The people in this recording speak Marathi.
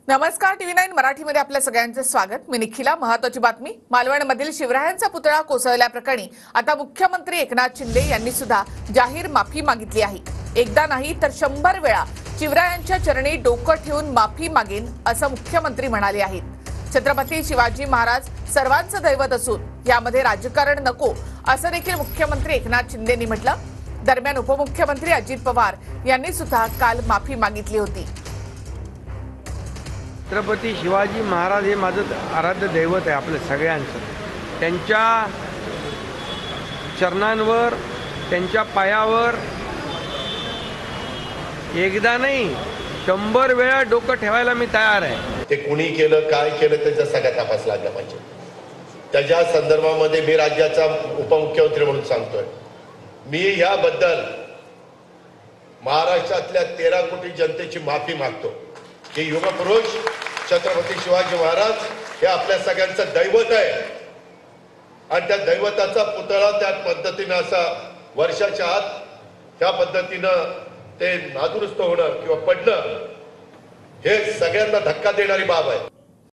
नमस्कार, TV9 मराठीमध्ये आपल्या सगळ्यांचे स्वागत। मी निखिला। महत्त्वाची बातमी, मालवणमधील शिवरायांचा पुतळा कोसळल्याप्रकरणी आता मुख्यमंत्री एकनाथ शिंदे यांनी सुद्धा जाहीर माफी मागितली आहे। एकदा नाही तर 100 वेळा शिवरायांच्या चरणी डोकं ठेवून माफी मागेन असं मुख्यमंत्री म्हणाले आहेत। छत्रपती शिवाजी महाराज सर्वांचं दैवत असून यामध्ये राजकारण नको असं देखील मुख्यमंत्री एकनाथ शिंदेंनी म्हटलं। दरम्यान उपमुख्यमंत्री अजित पवार यांनी सुद्धा काल माफी मागितली होती। छत्रपती शिवाजी महाराज हे माझं आराध्य दैवत आहे आपल्या सगळ्यांचं। त्यांच्या चरणांवर, त्यांच्या पायावर एकदा नाही 100 वेळा डोकं ठेवायला मी तयार आहे। ते कुणी केलं, काय केलं त्याचा सगळा तपास लागला पाहिजे। त्याच्या संदर्भामध्ये मी राज्याचा उपमुख्यमंत्री म्हणून सांगतोय, मी याबद्दल महाराष्ट्रातल्या 13 कोटी जनतेची माफी मागतो की युगपुरुष छत्रपती शिवाजी महाराज हे आपल्या सगळ्यांचं दैवत आहे आणि त्या दैवताचा पुतळा त्या पद्धतीने असा वर्षाच्या आत त्या पद्धतीनं ते नादुरुस्त होणं किंवा पडणं हे सगळ्यांना धक्का देणारी बाब आहे।